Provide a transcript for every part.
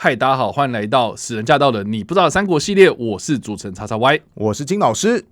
嗨，大家好，欢迎来到《死人驾到的你不知道的三国》系列，我是主持人叉叉 Y， 我是金老师。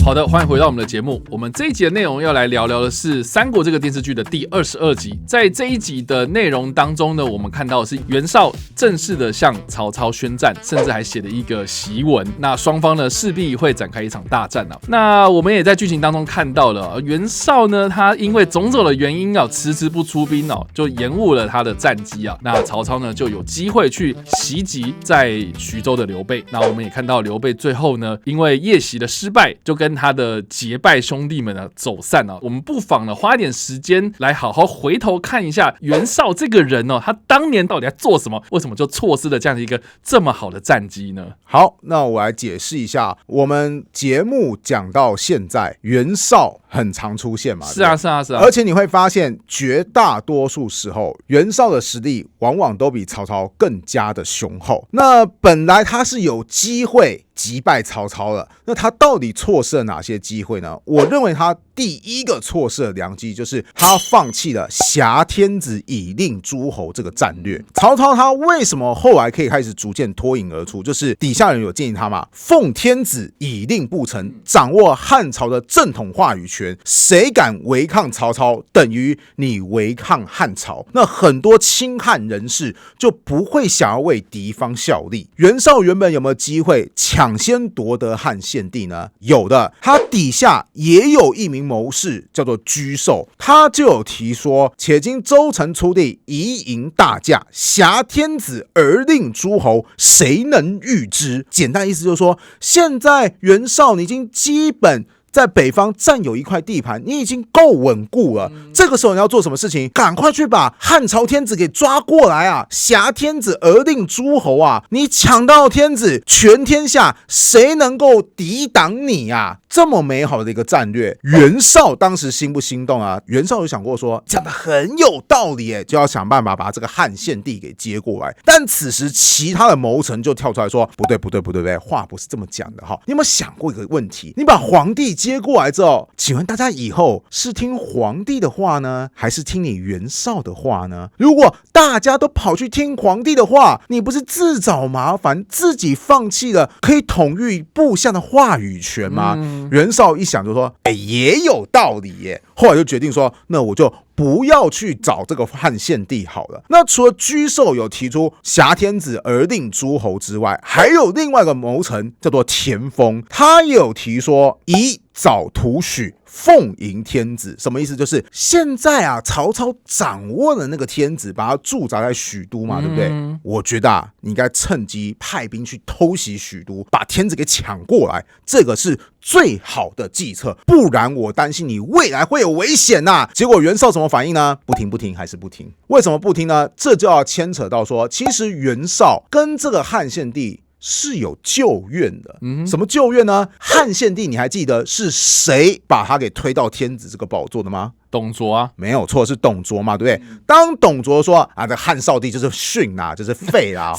好的，欢迎回到我们的节目。我们这一集的内容要来聊聊的是《三国》这个电视剧的第22集。在这一集的内容当中呢，我们看到的是袁绍正式的向曹操宣战，甚至还写了一个檄文。那双方呢势必会展开一场大战啊。那我们也在剧情当中看到了，袁绍呢他因为种种的原因啊，迟迟不出兵哦，就延误了他的战机啊。那曹操呢就有机会去袭击在徐州的刘备。那我们也看到刘备最后呢，因为夜袭的失败，就跟他的结拜兄弟们呢走散啊。我们不妨呢花一点时间来好好回头看一下袁绍这个人哦，他当年到底在做什么？为什么就错失了这样的一个这么好的战机呢？好，那我来解释一下。我们节目讲到现在，袁绍很常出现嘛？是啊，是啊，是啊。而且你会发现，绝大多数时候，袁绍的实力往往都比曹操更加的雄厚。那本来他是有机会击败曹操了，那他到底错失了哪些机会呢？我认为他第一个错失的良机就是他放弃了挟天子以令诸侯这个战略。曹操他为什么后来可以开始逐渐脱颖而出？就是底下人有建议他嘛，奉天子以令不臣，掌握汉朝的正统话语权，谁敢违抗曹操，等于你违抗汉朝。那很多亲汉人士就不会想要为敌方效力。袁绍原本有没有机会抢先夺得汉献帝呢？有的，他底下也有一名谋士叫做沮授，他就有提说：且今周臣出地，夷迎大驾，挟天子而令诸侯，谁能御之？简单意思就是说，现在袁绍你已经基本在北方占有一块地盘，你已经够稳固了。这个时候你要做什么事情？赶快去把汉朝天子给抓过来啊！挟天子而令诸侯啊！你抢到天子，全天下谁能够抵挡你啊？这么美好的一个战略，袁绍当时心不心动啊？袁绍有想过说，讲得很有道理耶，就要想办法把这个汉献帝给接过来。但此时其他的谋臣就跳出来说，不对，话不是这么讲的哈。你有没有想过一个问题？你把皇帝接过来之后，请问大家以后是听皇帝的话呢，还是听你袁绍的话呢？如果大家都跑去听皇帝的话，你不是自找麻烦，自己放弃了可以统御部下的话语权吗？袁绍一想就说，也有道理耶。后来就决定说，那我就不要去找这个汉献帝好了。那除了沮授有提出挟天子而令诸侯之外，还有另外一个谋臣叫做田丰，他也有提说以早图许，奉迎天子。什么意思？就是现在啊，曹操掌握了那个天子，把他驻扎在许都嘛，对不对？我觉得啊，你应该趁机派兵去偷袭许都，把天子给抢过来，这个是最好的计策。不然我担心你未来会有危险呐。结果袁绍什么反应呢？不听，还是不听。为什么不听呢？这就要牵扯到说，其实袁绍跟这个汉献帝是有旧怨的。什么旧怨呢？汉献帝你还记得是谁把他给推到天子这个宝座的吗？董卓啊，没有错，是董卓嘛，对不对？当董卓说啊，这汉少帝就是逊啊，就是废啦，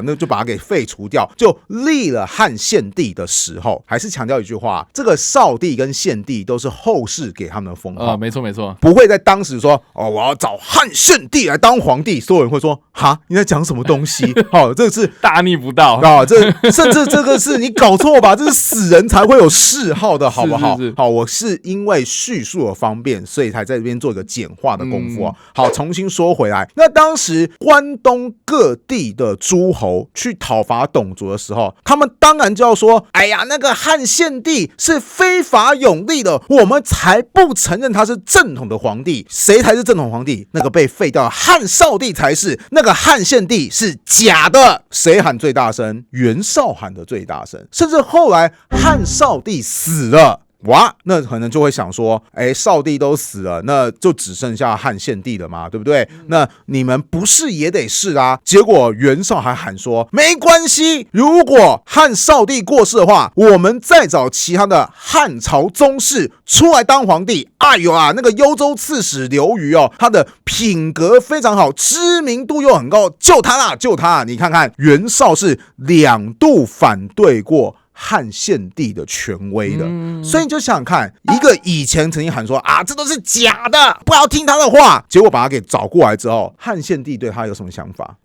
那就把他给废除掉，就立了汉献帝的时候，还是强调一句话，这个少帝跟献帝都是后世给他们的封号，没错，不会在当时说我要找汉献帝来当皇帝，所有人会说哈，你在讲什么东西？这是大逆不道啊！甚至这个是你搞错吧？这是死人才会有谥号的，好不好？好，我是因为叙述的方便，所以才在这边做一个简化的功夫啊。好，重新说回来，那当时关东各地的诸侯去讨伐董卓的时候，他们当然就要说，哎呀，那个汉献帝是非法拥立的，我们才不承认他是正统的皇帝。谁才是正统皇帝？那个被废掉的汉少帝才是，那个汉献帝是假的。谁喊最大声？袁绍喊的最大声，甚至后来汉少帝死了，哇，那可能就会想说，少帝都死了，那就只剩下汉献帝了嘛，对不对？那你们不是也得是啊？结果袁绍还喊说，没关系，如果汉少帝过世的话，我们再找其他的汉朝宗室出来当皇帝。哎呦啊，那个幽州刺史刘虞哦，他的品格非常好，知名度又很高，就他啦，就他。你看看袁绍是2度反对过汉献帝的权威的。所以你就想想看，一个以前曾经喊说啊这都是假的，不要听他的话，结果把他给找过来之后，汉献帝对他有什么想法？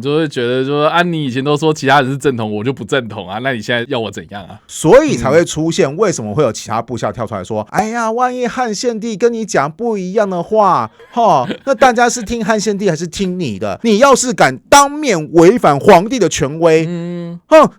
就会觉得说啊，你以前都说其他人是正统，我就不正统啊，那你现在要我怎样啊？所以才会出现为什么会有其他部下跳出来说，哎呀，万一汉献帝跟你讲不一样的话，那大家是听汉献帝还是听你的？你要是敢当面违反皇帝的权威，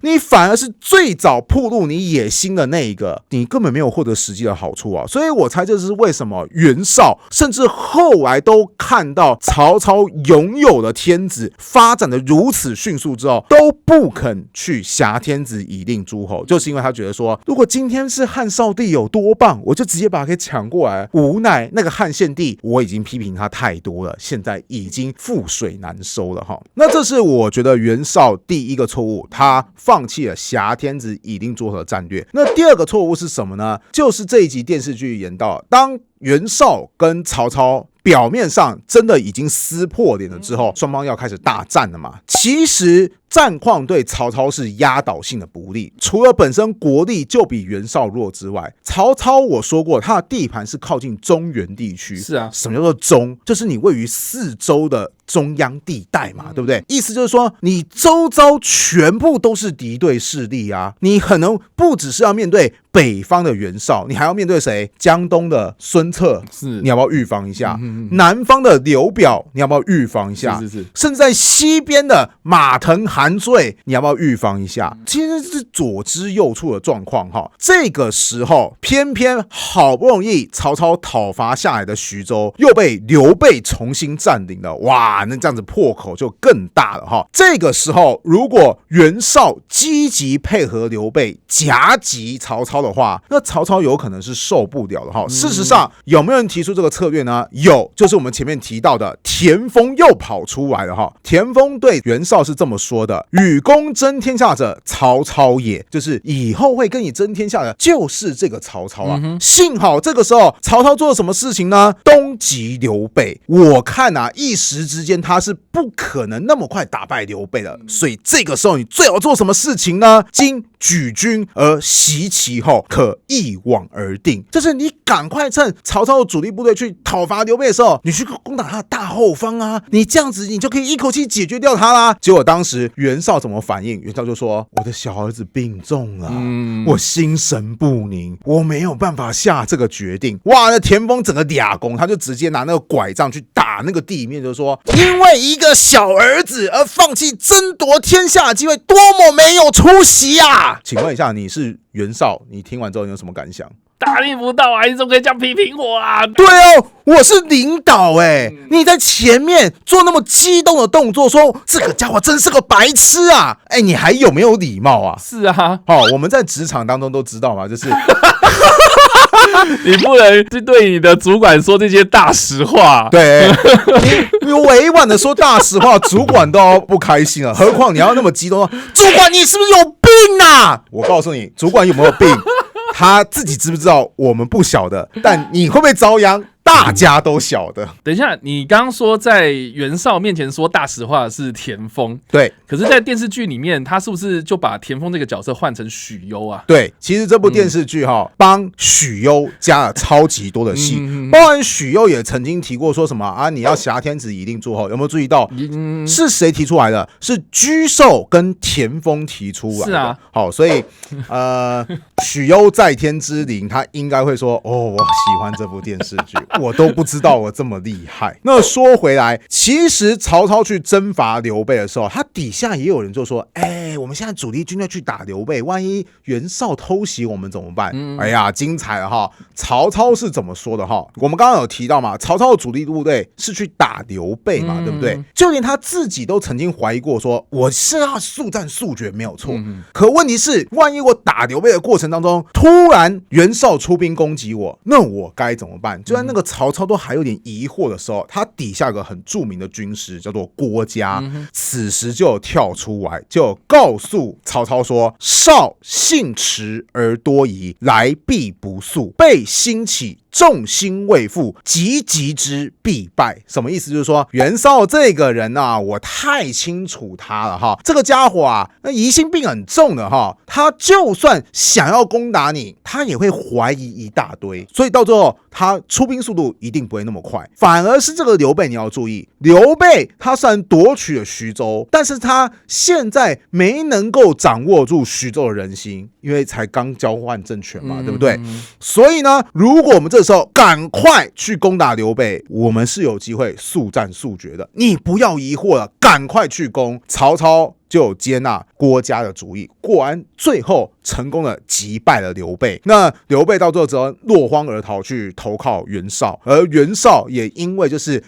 你反而是最早暴露你野心的那一个，你根本没有获得实际的好处啊！所以我猜这是为什么袁绍甚至后来都看到曹操拥有的天子发展的如此迅速之后，都不肯去挟天子以令诸侯，就是因为他觉得说，如果今天是汉少帝有多棒，我就直接把他给抢过来。无奈那个汉献帝，我已经批评他太多了，现在已经覆水难收了哈。那这是我觉得袁绍第一个错误，他放弃了挟天子以令诸侯的战略。那第二个错误是什么呢？就是这一集电视剧演到，当袁绍跟曹操表面上真的已经撕破脸了之后，双方要开始大战了嘛。其实战况对曹操是压倒性的不利，除了本身国力就比袁绍弱之外，曹操我说过他的地盘是靠近中原地区。是啊，什么叫做中？就是你位于四周的中央地带嘛，对不对？意思就是说你周遭全部都是敌对势力啊，你可能不只是要面对北方的袁绍，你还要面对谁？江东的孙策，是你要不要预防一下？南方的刘表，你要不要预防一下？是甚至在西边的马腾、韩遂，你要不要预防一下？其实是左支右绌的状况哈。这个时候，偏偏好不容易曹操讨伐下来的徐州，又被刘备重新占领了，哇，那这样子破口就更大了哈。这个时候，如果袁绍积极配合刘备夹击曹操的话，那曹操有可能是受不了的哈。事实上，有没有人提出这个策略呢？有，就是我们前面提到的田丰又跑出来了哈。田丰对袁绍是这么说的：“与公争天下者，曹操也。”就是以后会跟你争天下的，就是这个曹操啊。幸好这个时候曹操做了什么事情呢？东击刘备。我看啊，一时之间他是不可能那么快打败刘备的。所以这个时候你最好做什么事情呢？今举军而袭其后，可一网而定。就是你赶快趁曹操的主力部队去讨伐刘备的时候，你去攻打他的大后方啊，你这样子你就可以一口气解决掉他啦。结果当时袁绍怎么反应？袁绍就说：“我的小儿子病重了，我心神不宁，我没有办法下这个决定。”哇，那田丰整个俩攻，他就直接拿那个拐杖去打那个地面，就说：“因为一个小儿子而放弃争夺天下的机会，多么没有出息啊！”请问一下，你是袁绍，你听完之后你有什么感想？大逆不道啊！你怎么可以这样批评我啊？对哦，我是领导你在前面做那么激动的动作，说这个家伙真是个白痴啊！你还有没有礼貌啊？是啊，我们在职场当中都知道嘛，就是你不能去对你的主管说这些大实话。对，你委婉的说大实话，主管都要不开心了，何况你要那么激动说，主管你是不是有病啊？我告诉你，主管有没有病？他自己知不知道？我们不晓得，但你会不会遭殃？大家都晓得。等一下，你刚刚说在袁绍面前说大实话的是田丰，对。可是，在电视剧里面，他是不是就把田丰这个角色换成许攸啊？对，其实这部电视剧帮许攸加了超级多的戏，包含许攸也曾经提过说什么啊，你要挟天子以令诸侯，有没有注意到？是谁提出来的？是沮授跟田丰提出来的。是啊，好，所以许攸在天之灵，他应该会说：“哦，我喜欢这部电视剧。”我都不知道我这么厉害。那说回来，其实曹操去征伐刘备的时候，他底下也有人就说：“我们现在主力军队去打刘备，万一袁绍偷袭我们怎么办？”哎呀，精彩了哈！曹操是怎么说的哈？我们刚刚有提到嘛，曹操的主力部队是去打刘备嘛，对不对？就连他自己都曾经怀疑过说，我是要速战速决没有错，可问题是，万一我打刘备的过程当中，突然袁绍出兵攻击我，那我该怎么办？就在那个曹操都还有点疑惑的时候，他底下有个很著名的军师叫做郭嘉，此时就有跳出来，就告诉曹操说：“绍性迟而多疑，来必不速，备兴起，众心未复，急急之必败。什么意思？就是说袁绍这个人啊，我太清楚他了哈，这个家伙啊，那疑心病很重的哈，他就算想要攻打你，他也会怀疑一大堆，所以到最后他出兵速度一定不会那么快。反而是这个刘备，你要注意，刘备他虽然夺取了徐州，但是他现在没能够掌握住徐州的人心，因为才刚交换政权嘛，对不对？所以呢，如果我们这时候赶快去攻打刘备，我们是有机会速战速决的。你不要疑惑了，赶快去攻。曹操就有接纳郭嘉的主意，果然最后成功的击败了刘备。那刘备到最后只好落荒而逃去投靠袁绍，而袁绍也因为就是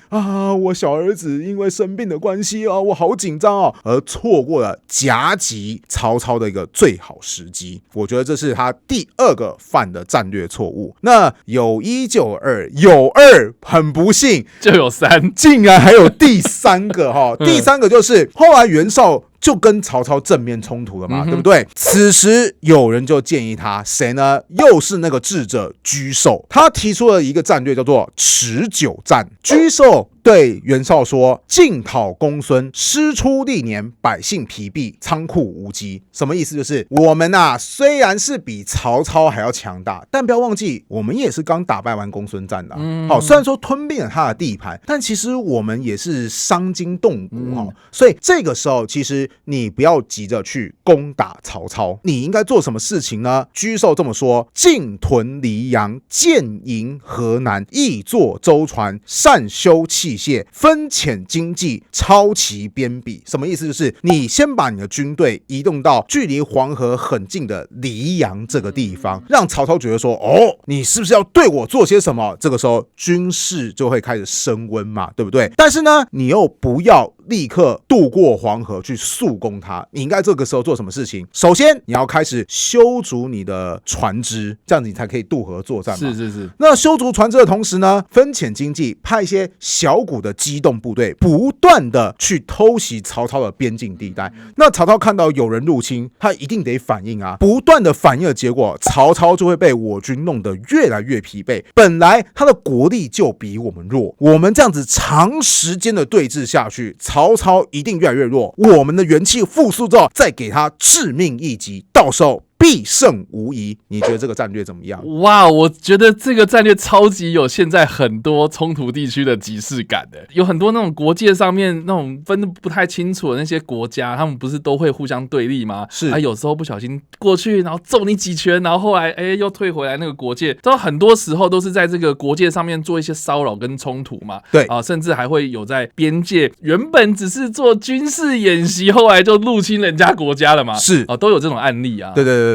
我小儿子因为生病的关系啊，我好紧张啊，而错过了夹击曹操的一个最好时机。我觉得这是他第二个犯的战略错误。那有一就有二，有二很不幸就有三，竟然还有第三个哈。第三个就是后来袁绍就跟曹操正面冲突了嘛，对不对？此时有人就建议他，谁呢？又是那个智者沮授，他提出了一个战略叫做持久战。沮授对袁绍说：“晋讨公孙，师出历年，百姓疲弊，仓库无机。”什么意思？就是我们虽然是比曹操还要强大，但不要忘记，我们也是刚打败完公孙瓒的。好，虽然说吞并了他的地盘，但其实我们也是伤筋动骨。所以这个时候，其实你不要急着去攻打曹操，你应该做什么事情呢？沮授这么说：进屯黎阳，建营河南，易作舟船，善修器械，分遣经济，超其边鄙。什么意思？就是你先把你的军队移动到距离黄河很近的黎阳这个地方，让曹操觉得说，你是不是要对我做些什么？这个时候军事就会开始升温嘛，对不对？但是呢，你又不要立刻渡过黄河去速攻他，你应该这个时候做什么事情？首先你要开始修筑你的船只，这样子你才可以渡河作战嘛。是。那修筑船只的同时呢，分遣经济，派一些小股的机动部队，不断的去偷袭曹操的边境地带。那曹操看到有人入侵，他一定得反应啊，不断的反应的结果，曹操就会被我军弄得越来越疲惫。本来他的国力就比我们弱，我们这样子长时间的对峙下去，曹操一定越来越弱，我们的元气复苏之后，再给他致命一击，到时候必胜无疑。你觉得这个战略怎么样？哇，我觉得这个战略超级有现在很多冲突地区的即视感的，有很多那种国界上面那种分得不太清楚的那些国家，他们不是都会互相对立吗？是，有时候不小心过去，然后揍你几拳，然后后来又退回来那个国界，都很多时候都是在这个国界上面做一些骚扰跟冲突嘛。对甚至还会有在边界原本只是做军事演习，后来就入侵人家国家了嘛。是都有这种案例啊。对。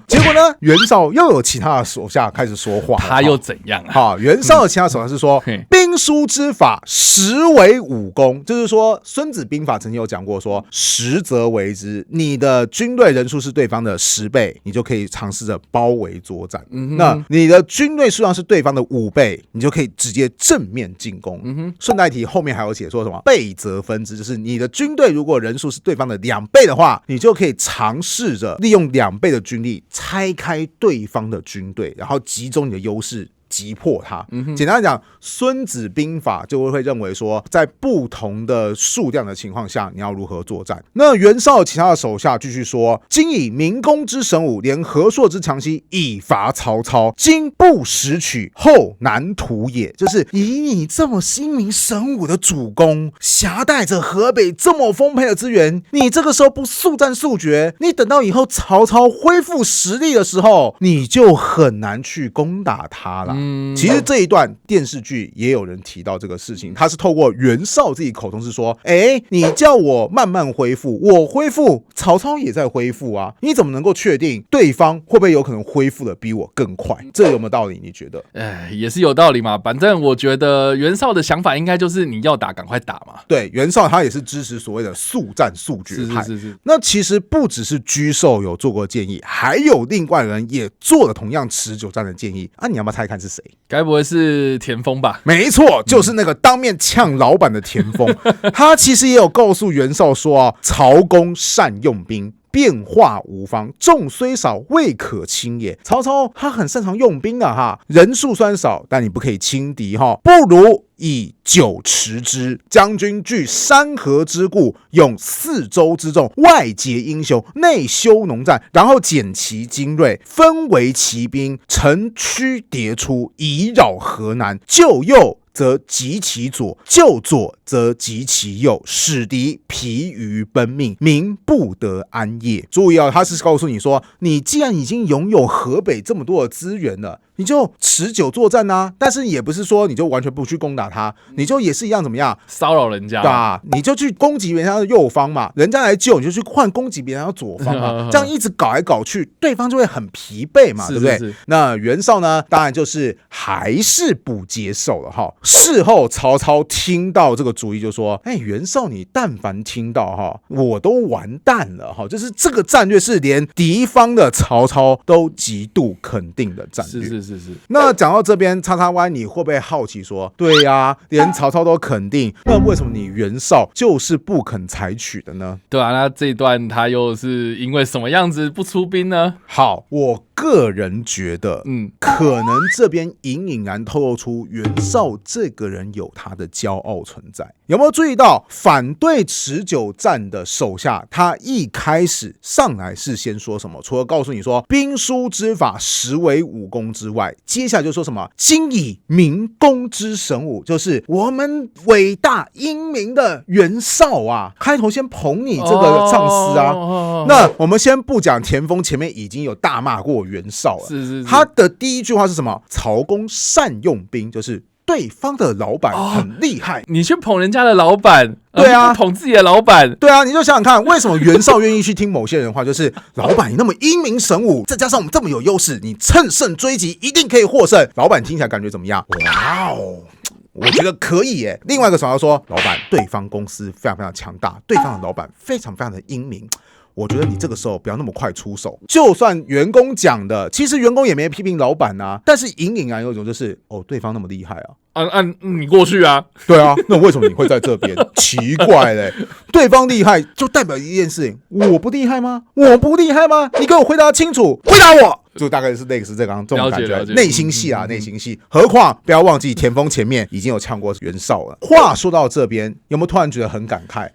结果呢，袁绍又有其他的手下开始说话，他又怎样啊？袁绍的其他手下是说，兵书之法，实为武功，就是说《孙子兵法》曾经有讲过说，实则为之，你的军队人数是对方的10倍，你就可以尝试着包围作战。那你的军队数量是对方的5倍，你就可以直接正面进攻。顺带提，后面还有写说什么倍则分之，就是你的军队如果人数是对方的2倍的话，你就可以尝试着利用2倍的军力拆开对方的军队，然后集中你的优势，击破它。简单来讲，孙子兵法就会认为说，在不同的数量的情况下，你要如何作战。那袁绍其他的手下继续说，今以明公之神武，连河朔之强西，以伐曹操，今不时取，后难图也。就是以你这么精明神武的主公，携带着河北这么丰沛的资源，你这个时候不速战速决，你等到以后曹操恢复实力的时候，你就很难去攻打他了。其实这一段电视剧也有人提到这个事情，他是透过袁绍自己口中是说，你叫我慢慢恢复，我恢复，曹操也在恢复啊，你怎么能够确定对方会不会有可能恢复的比我更快？这有没有道理？你觉得？也是有道理嘛。反正我觉得袁绍的想法应该就是你要打赶快打嘛。对，袁绍他也是支持所谓的速战速决派。是。那其实不只是沮授有做过建议，还有另外人也做了同样持久战的建议啊，你要不要猜看是谁？该不会是田丰吧？没错，就是那个当面呛老板的田丰。他其实也有告诉袁绍说曹公善用兵，变化无方，众虽少，未可轻也。曹操他很擅长用兵的哈，人数虽然少，但你不可以轻敌哈，不如以久持之。将军据山河之固，用四周之众，外结英雄，内修农战，然后减其精锐，分为骑兵，乘虚迭出，以扰河南。就右则击其左，就左则击其右，使敌疲于奔命，民不得安业。注意他是告诉你说，你既然已经拥有河北这么多的资源了，你就持久作战啊，但是也不是说你就完全不去攻打他，你就也是一样怎么样骚扰人家，对啊，你就去攻击人家的右方嘛，人家来救你就去换攻击别人的左方嘛，这样一直搞来搞去，对方就会很疲惫嘛，对不对？那袁绍呢，当然就是还是不接受了哈。事后曹操听到这个主意就说：“袁绍你但凡听到哈，我都完蛋了哈。”就是这个战略是连敌方的曹操都极度肯定的战略。是。那讲到这边，叉叉 Y 你会不会好奇说，对呀，连曹操都肯定，那为什么你袁绍就是不肯采取的呢？对啊，那这一段他又是因为什么样子不出兵呢？好，我个人觉得，可能这边隐隐然透露出袁绍这个人有他的骄傲存在。有没有注意到反对持久战的手下，他一开始上来是先说什么？除了告诉你说兵书之法实为武功之外，接下来就说什么今以明公之神武，就是我们伟大英明的袁绍啊，开头先捧你这个上司啊。那我们先不讲田丰前面已经有大骂过袁绍了，是他的第一句话是什么？曹公善用兵，就是对方的老板很厉害，你去捧人家的老板，对啊，捧自己的老板，对啊，你就想想看，为什么袁绍愿意去听某些人的话？就是老板你那么英明神武，再加上我们这么有优势，你乘胜追击，一定可以获胜。老板听起来感觉怎么样？哇哦！我觉得可以耶。另外一个手要说，老板对方公司非常非常强大，对方的老板非常非常的英明。我觉得你这个时候不要那么快出手，就算员工讲的，其实员工也没批评老板啊，但是隐隐然有一种就是对方那么厉害啊，你过去啊，对啊，那为什么你会在这边？奇怪嘞，对方厉害就代表一件事情，我不厉害吗？我不厉害吗？你给我回答清楚，回答我。就大概是类似这种感觉，内心戏啊，内心戏。何况不要忘记，田丰前面已经有呛过袁绍了。话说到这边，有没有突然觉得很感慨？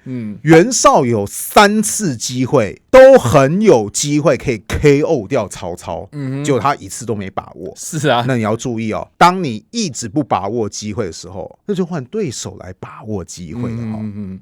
袁绍有3次机会，都很有机会可以 KO 掉曹操，结果他一次都没把握。是啊，那你要注意当你一直不把握机会的时候，那就换对手来把握机会了。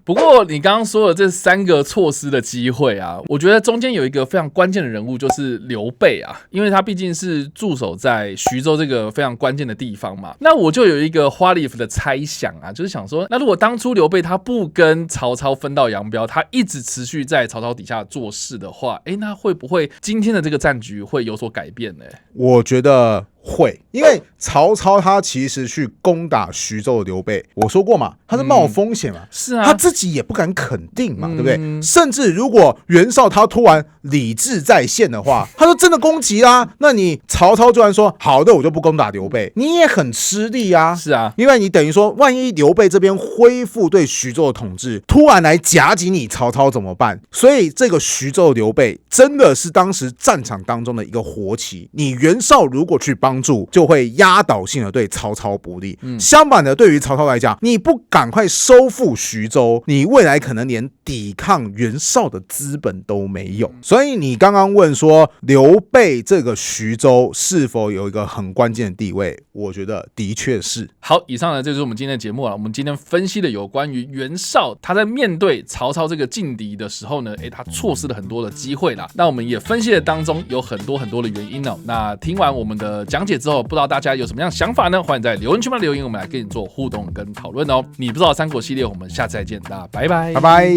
不过你刚刚说的这3个错失的机会啊，我觉得中间有一个非常关键的人物，就是刘备啊，因为他毕竟是驻守在徐州这个非常关键的地方嘛。那我就有一个花里胡的猜想啊，就是想说，那如果当初刘备他不跟曹操分道扬镳，他一直持续在曹操底下做事的话，那会不会今天的这个战局会有所改变呢？我觉得会，因为曹操他其实去攻打徐州的刘备，我说过嘛，他是冒风险嘛，是啊，他自己也不敢肯定嘛，对不对？甚至如果袁绍他突然理智再现的话，他就真的攻击啦，那你曹操就然说好的，我就不攻打刘备，你也很吃力啊，是啊，因为你等于说，万一刘备这边恢复对徐州的统治，突然来夹击你曹操怎么办？所以这个徐州的刘备真的是当时战场当中的一个活棋，你袁绍如果去帮助，就会压倒性的对曹操不利。相反的，对于曹操来讲，你不赶快收复徐州，你未来可能连抵抗袁绍的资本都没有。所以你刚刚问说刘备这个徐州是否有一个很关键的地位，我觉得的确是。好，以上呢就是我们今天的节目了。我们今天分析了有关于袁绍他在面对曹操这个劲敌的时候呢，他错失了很多的机会啦。那我们也分析了当中有很多的原因哦。那听完我们的讲解之后，不知道大家有什么样的想法呢？欢迎在留言区留言，我们来跟你做互动跟讨论哦。你不知道三国系列，我们下次再见，大家拜拜，拜拜。